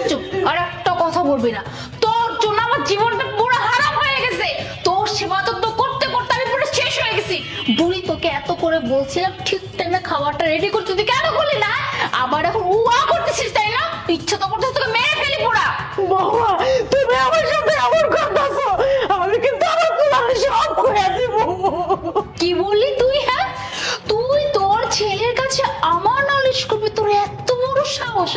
চুপ, আর একটা কথা বলবি না। তোর জন্য আমার জীবনটা পুরো হারাম হয়ে গেছে। তোর সেবা তো করতে করতে আমি পুরো শেষ হয়ে গেছি। বুড়ি তোকে এত করে বলছিলাম ঠিক টাইমে খাবারটা রেডি করতে, তুই কেন করলি না? আবার এখন উয়া করতেছিস তাই না? ইচ্ছা তো করতেছিস তোকে মেরে ফেলি পুরা। বাবা তুমি আমার সাথে এমন করতেছো, আমি কিন্তু আমার পুরানো সব করে দিব। কি বললি তুই? হ্যাঁ, তুই তোর ছেলের কাছে আমার নলেজ করবি? তোর এত বড় সাহস?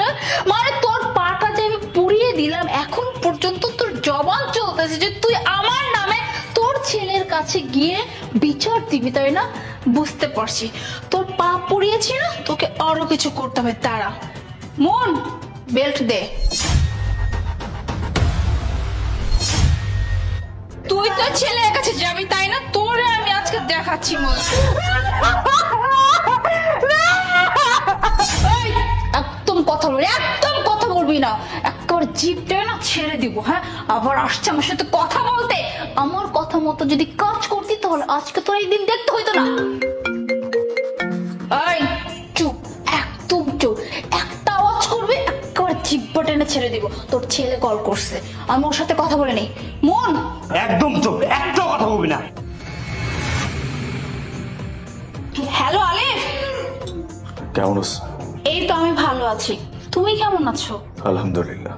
মানে তোর পাটা যে আমি পুড়িয়ে দিলাম, এখন পর্যন্ত তোর জবান চলতেছে যে তুই আমার নামে তোর ছেলের কাছে গিয়ে বিচার দিবি তাই না? বুঝতে পারছি, তোর পা পুড়িয়েছি না, তোকে আরো কিছু করতে হবে। তারা মন, বেল্ট দে। তুই তো ছেলের কাছে যাবি তাই না? তোরে আমি আজকে দেখাচ্ছি মন। একদম কথা বলবি, একদম কথা বলবি না, একবার জিভটা না ছেড়ে দিব। হ্যাঁ, আবার আসছে আমার সাথে কথা বলতে। আমার কথা মতো যদি কাজ করতি তাহলে আজকে তোর এই দিন দেখতে হইতো না। এই চুপ, একদম চুপ। একটা আওয়াজ করবে একবার জিভটা টেনে ছেড়ে দিব। তোর ছেলে কল করছে, আমি ওর সাথে কথা বলে নেই। মন একদম চুপ, একটা কথা বলবি না। হ্যালো আলিফ, কেমন আছো? এই তো আমি ভালো আছি, তুমি কেমন আছো? আলহামদুলিল্লাহ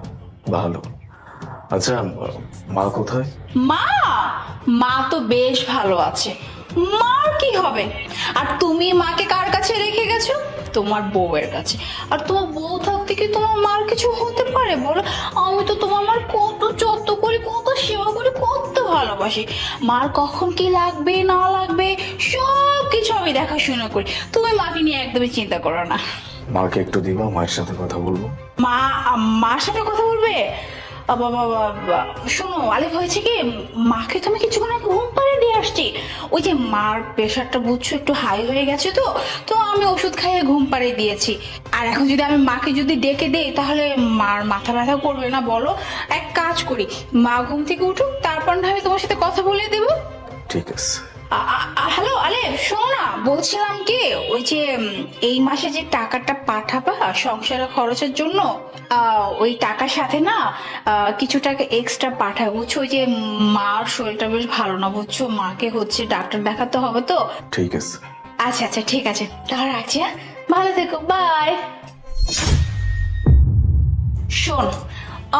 ভালো। আচ্ছা মা কোথায়? মা মা তো বেশ ভালো আছে। মার কি হবে? আর তুমি মাকে কার কাছে রেখে গেছো? তোমার বউয়ের কাছে। আর তোমার বউ থাকতে কি তোমার মার কিছু হতে পারে বলো? আমি তো তোমার মার কত যত্ন করি, কত সেবা করি, কত ভালোবাসি। মার কখন কি লাগবে না লাগবে সব কিছু আমি দেখাশোনা করি। তুমি মাকে নিয়ে একদমই চিন্তা করো না। মাকে একটু দিবা, মায়ের সাথে কথা বলবো। মার সাথে কথা বলবে? শোনো আলিফ, হয়েছে কি, মাকে তো আমি কিছুক্ষণ আগে ঘুম পাড়িয়ে দিয়ে আসছি। ওই যে মার প্রেশারটা বুঝছো একটু হাই হয়ে গেছে, তো তো আমি ওষুধ খাইয়ে ঘুম পাড়িয়ে দিয়েছি। আর এখন যদি আমি মাকে যদি ডেকে দেই তাহলে মার মাথা ব্যথা করবে না বলো? এক কাজ করি, মা ঘুম থেকে উঠুক, তারপর না আমি তোমার সাথে কথা বলে দেবো। ঠিক আছে। হ্যালো আলিফ, শোনো না, বলছিলাম কি, ওই যে এই মাসে যে টাকাটা পাঠাবা সংসারে খরচের জন্য, ওই টাকার সাথে না কিছু টাকা এক্সট্রা পাঠাবো, বুঝছো? ওই যে মার শরীরটা বেশ ভালো না, বুঝছো? মাকে হচ্ছে ডাক্তার দেখাতে হবে তো। ঠিক আছে। আচ্ছা আচ্ছা ঠিক আছে, তাহলে রাখছি। হ্যাঁ, ভালো থেকো, বাই। শোন,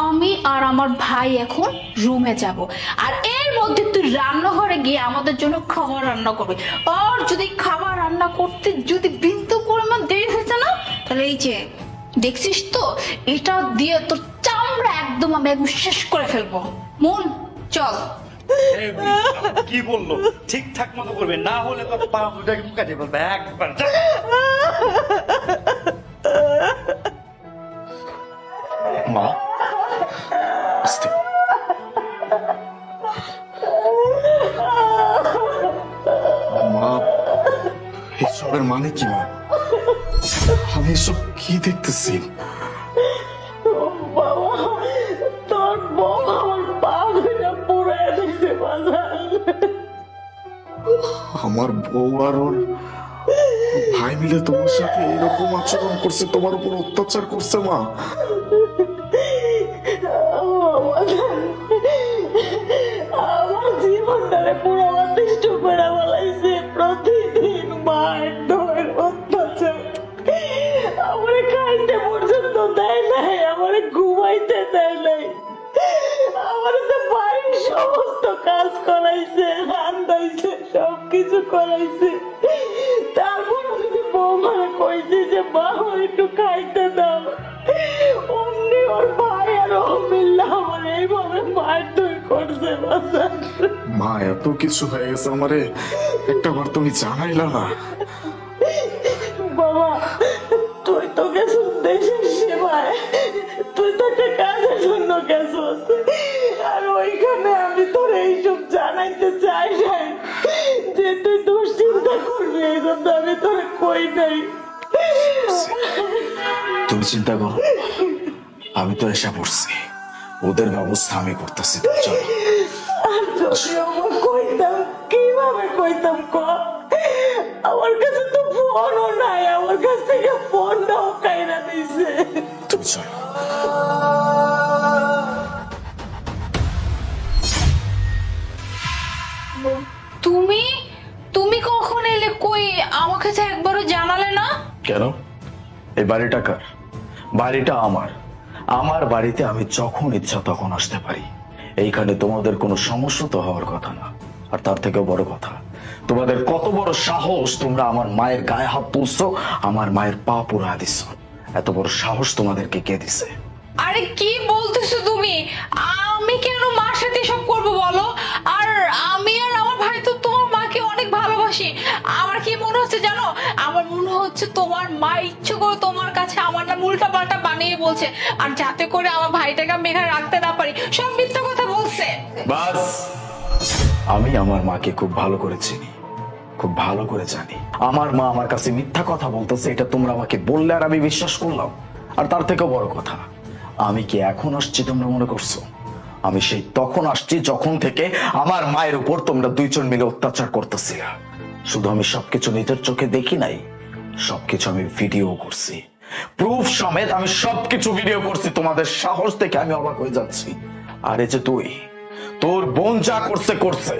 আমি আর আমার ভাই এখন রুমে যাব, আর এর মধ্যে তুই রান্নাঘরে গিয়ে আমাদের জন্য খাবার রান্না করবি। আর যদি খাবার রান্না করতে যদি বিন্দু পরিমাণ দেরি হয়েছে না, তাহলে এই যে দেখছিস তো, এটা দিয়ে তোর চামড়া একদম আমি একদম শেষ করে ফেলবো। মন চল। কি বললো? ঠিকঠাক মতো করবে, না হলে তো পা দুটাকে মুখাতে বলবে একবার। মা আস্তে। মা এসবের মানে কি? মা আমি এসব কি দেখতেছি? বাবা তোর বউ আমার পা ধরে পুড়ে দিছে বাজার। আমার বউ আর ওর ভাই মিলে তোমার সাথে এরকম আচরণ করছে, তোমার উপর অত্যাচার করছে। মা আমার জীবনটারে পুরো অতিষ্ঠ করে বলাইছে। প্রতিদিন মার অত্যাচার, আমার খাইতে পর্যন্ত দেয় নাই, আমার ঘুমাইতে দেয় নাই, আমার তো বাড়ির সমস্ত কাজ করাইছে, রান্দাইছে, সবকিছু করাইছে। তারপর বৌমারে কইছে যে মা একটু খাইতে দাও, অমনি ওর ভাই আর ও মিল্লা আমার এইভাবে মারধর করছে। মা এত কিছু হয়ে গেছে, আমারে একটা বার তুমি জানাইলা না? বাবা তুই তো গেছিস দেশের সেবায়, তুই তো একটা কাজের জন্য গেছিস, আর ওইখানে আমি তোর এইসব জানাইতে চাই নাই যে তুই দুশ্চিন্তা করবি, এই জন্য আমি তোর কই নাই। তুমি চিন্তা করো, আমি তো এসে পড়ছি, ওদের ব্যবস্থা আমি করতেছি। চলো। যদি আমার কইতাম, কিভাবে কইতাম ক? আমার কাছে তো ফোনও নাই, আমার কাছ থেকে ফোনটাও কাইরা দিছে। তুমি চলো। কেন? এই বাড়িটা কার? বাড়িটা আমার। আমার বাড়িতে আমি যখন ইচ্ছা তখন আসতে পারি। এইখানে তোমাদের কোনো সমস্যা তো হওয়ার কথা না। আর তার থেকেও বড় কথা, তোমাদের কত বড় সাহস, তোমরা আমার মায়ের গায়ে হাত তুলছো, আমার মায়ের পা পুরা দিছো। এত বড় সাহস তোমাদেরকে কে দিছে? আরে কি বলতেছো তুমি? আমি কেন মার সাথে এসব করবো বলো? আর আমি আর আমার ভাই তো তোমার মাকে অনেক ভালোবাসি। আমার কি মনে হচ্ছে জানো, আমার মনে হচ্ছে তোমার মা ইচ্ছে করে তোমার কাছে আমার নাম উল্টা পাল্টা বানিয়ে বলছে, আর যাতে করে আমার ভাইটাকে আমি এখানে রাখতে না পারি, সব মিথ্যা কথা বলছে। বাস, আমি আমার মাকে খুব ভালো করে চিনি, খুব ভালো করে জানি। আমার মা আমার কাছে মিথ্যা কথা বলতেছে, এটা তোমরা আমাকে বললে আর আমি বিশ্বাস করলাম। আর তার থেকেও বড় কথা, আমি কি এখন আসছি তোমরা মনে করছো? আমি সেই তখন আসছি যখন থেকে আমার মায়ের উপর তোমরা দুইজন মিলে অত্যাচার করতেছিলে। শুধু আমি সবকিছু নিজের চোখে দেখি নাই, সবকিছু আমি ভিডিও করছি, প্রুফ সমেত আমি সবকিছু ভিডিও করছি। তোমাদের সাহস দেখে আমি অবাক হয়ে যাচ্ছি। আর এই যে তুই, তোর বোন যা করছে করছে,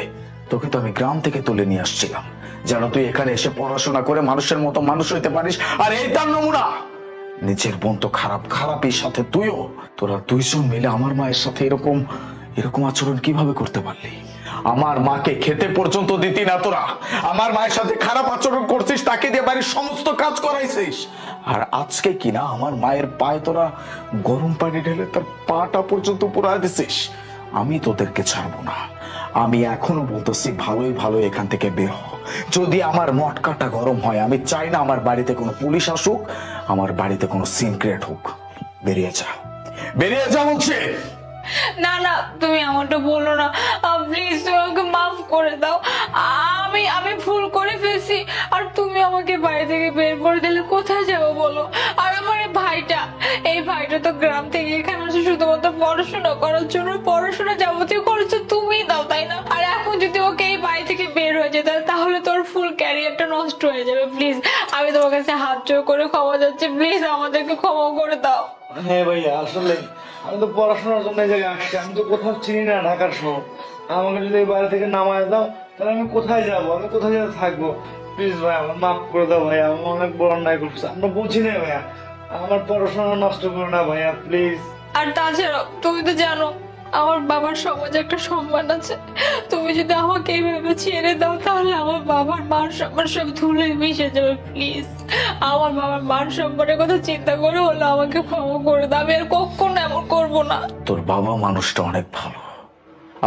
তোকে তো আমি গ্রাম থেকে তুলে নিয়ে আসছিলাম যেন তুই এখানে এসে পড়াশোনা করে মানুষের মতো মানুষ হইতে পারিস। আর এই তার নমুনা। নিজের বোন তো খারাপ, খারাপের সাথে তুইও। তোরা দুইজন মিলে আমার মায়ের সাথে এরকম এরকম আচরণ কিভাবে করতে পারলি? আমার মাকে খেতে পর্যন্ত দিতি না তোরা। আমার মায়ের সাথে খারাপ আচরণ করছিস, তাকে দিয়ে বাড়ির সমস্ত কাজ করাইছিস। আর আজকে কিনা আমার মায়ের পায়ে তোরা গরম পানি ঢেলে তার পাটা পর্যন্ত পুরাই দিছিস। আমি তোদেরকে ছাড়বো না। আমি এখনো বলতেছি, ভালোই ভালো এখান থেকে বের হ। যদি আমার মটকাটা গরম হয়, আমি চাই না আমার বাড়িতে কোনো পুলিশ আসুক, আমার বাড়িতে কোনো সিন ক্রিয়েট হোক। বেরিয়ে যা, বেরিয়ে যা বলছে। না না, তুমি আমারটা বলো না প্লিজ, তুমি আমাকে মাফ করে দাও। আমি ভুল করে ফেলছি, আর তুমি আমাকে বাড়ি থেকে বের করে দিলে কোথায় যাবো বলো? আর আমার এই ভাইটা তো গ্রাম থেকে এখানে আসে শুধুমাত্র পড়াশোনা করার জন্য। পড়াশোনা যাবতীয় খরচ তুমিই দাও, তাই না? আর এখন যদি ওকে এই বাড়ি থেকে বের হয়ে যেত, তাহলে তোর ফুল ক্যারিয়ারটা নষ্ট হয়ে যাবে। প্লিজ, আমি তোমার কাছে হাত জোড় করে ক্ষমা চাচ্ছি, প্লিজ আমাদেরকে ক্ষমা করে দাও। হ্যাঁ ভাইয়া, আসলে আমি তো পড়াশোনার জন্য এই জায়গায় আসছি। আমি তো কোথাও চিনি না ঢাকার শহর। আমাকে যদি এই বাড়ি থেকে নামায় দাও, তাহলে আমি কোথায় যাবো? আমি কোথায় যেতে থাকবো? প্লিজ ভাই, আমার মাফ করে দাও ভাইয়া, আমি অনেক বড় অন্যায় করছি। আমরা বুঝি না ভাইয়া, আমার পড়াশোনা নষ্ট করো না ভাইয়া, প্লিজ। আর তাছাড়া তুমি তো জানো আমার বাবার সমাজে একটা সম্মান আছে। তুমি যদি আমাকে এইভাবে ছেড়ে দাও, তাহলে আমার বাবার মান সম্মান সব ধুলে মিশে যাবে। প্লিজ, আমার বাবার মান সম্মানের কথা চিন্তা করে হলো আমাকে ক্ষমা করে দাও। আমি আর কখনো এমন করবো না। তোর বাবা মানুষটা অনেক ভালো।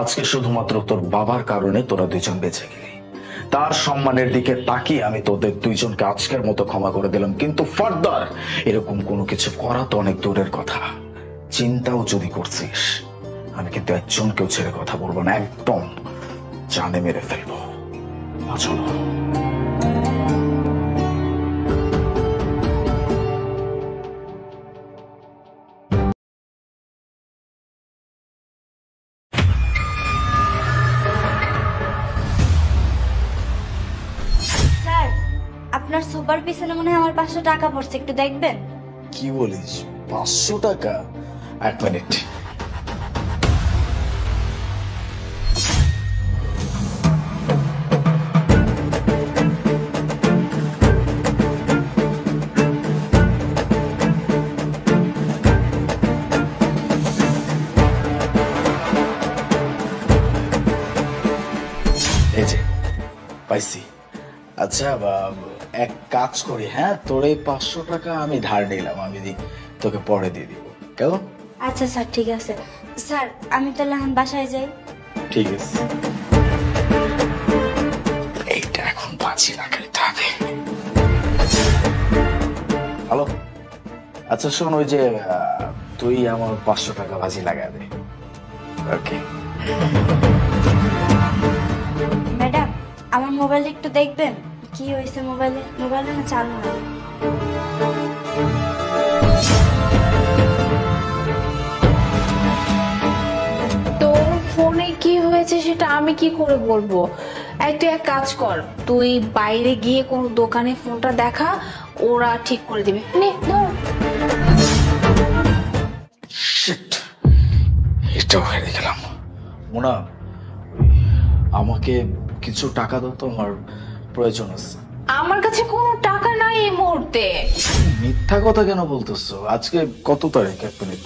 আজকে শুধুমাত্র তোর বাবার কারণে তোরা দুইজন বেঁচে গেলি। তার সম্মানের দিকে তাকিয়ে আমি তোদের দুইজনকে আজকের মতো ক্ষমা করে দিলাম। কিন্তু ফার্দার এরকম কোনো কিছু করা তো অনেক দূরের কথা। চিন্তাও যদি করছিস, আমি কিন্তু একজনকেও ছেড়ে কথা বলবো না, একদম জানে মেরে ফেলবো। চলো। স্যার, আপনার সোফার পিছনে মনে হয় আমার 500 টাকা পড়ছে, একটু দেখবেন? কি বলিস? 500 টাকা? এক মিনিট। এই যে পাইছি। আচ্ছা, এক কাজ করি, হ্যাঁ, তোর এই 500 টাকা আমি ধার নিলাম, আমি তোকে পরে দিয়ে দিব, কেমন? আচ্ছা স্যার, ঠিক আছে। স্যার, আমি তাহলে এখন বাসায় যাই। ঠিক আছে। এইটা এখন 5 লাখাইতে হবে। হ্যালো, আচ্ছা শোন, ওই যে তুই আমার 500 টাকা বাজি লাগা দে। ওকে। ম্যাডাম, আমার মোবাইল একটু দেখবেন? কি হয়েছে মোবাইলে না চালু হয়। তোর ফোনে কি হয়েছে সেটা আমি কি করে বলবো? তুই এক কাজ কর, তুই বাইরে গিয়ে কোন দোকানে ফোনটা দেখা, ওরা ঠিক করে দিবে। নে ধর। শিট, এটাও হেরে গেলাম। মোনা, আমাকে কিছু টাকা দাও তো, আমার প্রয়োজন আছে। আমার কাছে কোনো টাকা নাই এই মুহূর্তে। মিথ্যা কথা কেন বলতেছো? আজকে কত তারিখ? 1 মিনিট।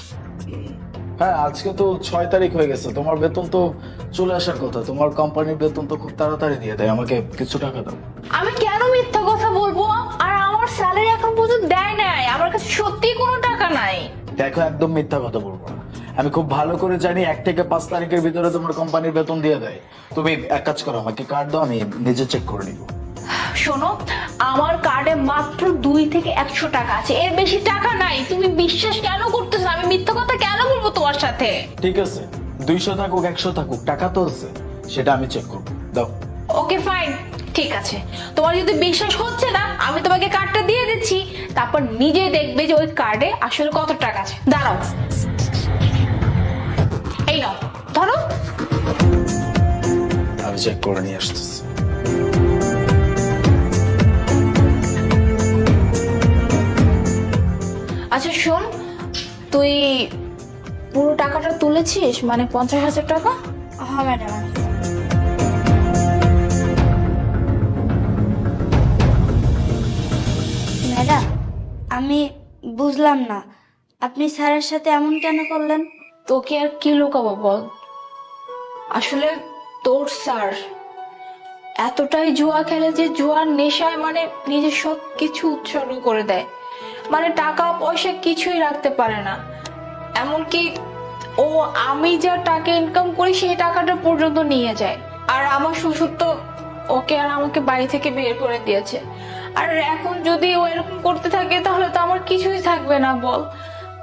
হ্যাঁ, আজকে তো 6 তারিখ হয়ে গেছে। তোমার বেতন তো চলে আসার কথা। তোমার কোম্পানির বেতন তো খুব তাড়াতাড়ি দিয়ে দেয়। আমাকে কিছু টাকা দাও। আমি কেন মিথ্যা কথা বলবো? আর আমার স্যালারি এখন পর্যন্ত দেয় নাই, আমার কাছে সত্যি কোনো টাকা নাই। দেখো, একদম মিথ্যা কথা বলবো না। আমি খুব ভালো করে জানি 1 থেকে 5 তারিখের ভিতরে তোমার কোম্পানির বেতন দিয়ে দেয়। তুমি এক কাজ করো, আমাকে কার্ড দাও, আমি নিজে চেক করে নিব। শোনো, আমার কার্ডে মাত্র 2 থেকে 100 টাকা আছে, এর বেশি টাকা নাই। তুমি বিশ্বাস কেন করতেছো? আমি মিথ্যা কথা কেন বলবো তোমার সাথে? ঠিক আছে, 200 থাকুক 100 থাকুক, টাকা তো আছে, সেটা আমি চেক করবো। দাও। ওকে ফাইন, ঠিক আছে। তোমার যদি বিশ্বাস হচ্ছে না, আমি তোমাকে কার্ডটা দিয়ে দিচ্ছি, তারপর নিজে দেখবে যে ওই কার্ডে আসলে কত টাকা আছে। দাঁড়াও, এই নাও, ধরো। আমি চেক করে নিয়ে আসতেছি। আচ্ছা শোন, তুই পুরো টাকাটা তুলেছিস, মানে 50,000 টাকা? হ্যাঁ ম্যাডাম। ম্যাডাম, আমি বুঝলাম না, আপনি স্যারের সাথে এমন কেন করলেন? তোকে আর কি লুকাবো বল? আসলে তোর স্যার এতটাই জুয়া খেলে যে জুয়ার নেশায় মানে নিজের সব কিছু উৎসর্গ করে দেয়। মানে টাকা পয়সা কিছুই রাখতে পারে না। এমনকি ও আমি যা টাকা ইনকাম করি সেই টাকাটা পর্যন্ত নিয়ে যায়। আর আমার শ্বশুর তো ওকে আর আমাকে বাড়ি থেকে বের করে দিয়েছে। আর এখন যদি ও এরকম করতে থাকে তাহলে তো আমার কিছুই থাকবে না বল।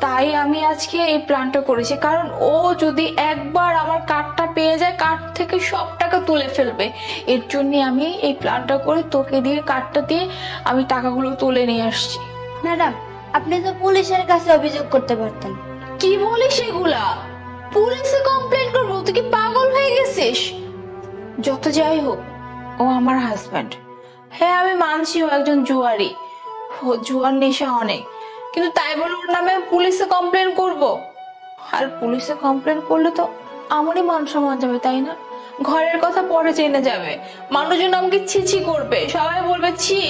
তাই আমি আজকে এই প্ল্যানটা করেছি, কারণ ও যদি একবার আমার কার্ডটা পেয়ে যায়, কার্ড থেকে সব টাকা তুলে ফেলবে। এর জন্য আমি এই প্ল্যানটা করে তোকে দিয়ে কার্ডটা দিয়ে আমি টাকাগুলো তুলে নিয়ে আসছি। ম্যাডাম, আপনি তো পুলিশের কাছে অভিযোগ করতে পারতেন। কি বলিস এগুলা? পুলিশে কমপ্লেন করবো? তুই কি পাগল হয়ে গেছিস? যত যাই হোক, ও আমার হাজব্যান্ড। হ্যাঁ, আমি মানছি ও একজন জুয়ারি, জুয়ার নেশা অনেক, কিন্তু তাই বলে ওর নামে পুলিশে কমপ্লেন করব? আর পুলিশে কমপ্লেন করলে তো আমারই মান সম্মান যাবে, তাই না? ঘরের কথা পরে জেনে যাবে, মানুষজন আমাকে ছি করবে, সবাই বলবে ছি,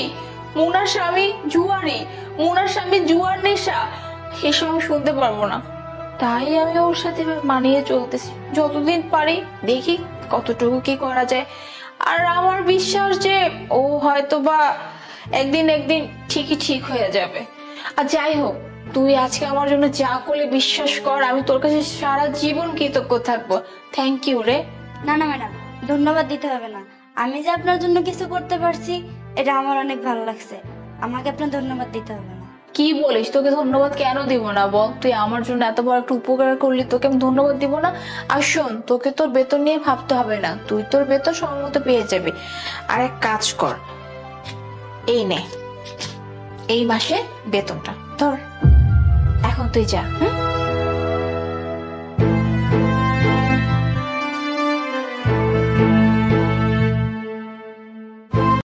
মুনার স্বামী জুয়ারি, মুনার স্বামী জুয়ার নেশা। এসব আমি শুনতে পারবো না। তাই আমি ওর সাথে মানিয়ে চলতেছি যতদিন পারি, দেখি কতটুকু কি করা যায়। আর আমার বিশ্বাস যে ও হয়তো বা একদিন ঠিকই ঠিক হয়ে যাবে। আর যাই হোক, তুই আজকে আমার জন্য যা করলে বিশ্বাস কর, আমি তোর কাছে সারা জীবন কৃতজ্ঞ থাকবো। থ্যাংক ইউ রে। না না ম্যাডাম, ধন্যবাদ দিতে হবে না। আমি যে আপনার জন্য কিছু করতে পারছি এটা আমার অনেক ভালো লাগছে। আমাকে আপনার ধন্যবাদ দিতে হবে না। কি বলিস? তোকে ধন্যবাদ কেন দিব না বল? তুই আমার জন্য এত বড় একটা উপকার করলি, তোকে আমি ধন্যবাদ দিব না? আর শোন, তোকে তোর বেতন নিয়ে ভাবতে হবে না, তুই তোর বেতন সময় মতো পেয়ে যাবি। আর এক কাজ কর, এই নে এই মাসে বেতনটা ধর, এখন তুই যা।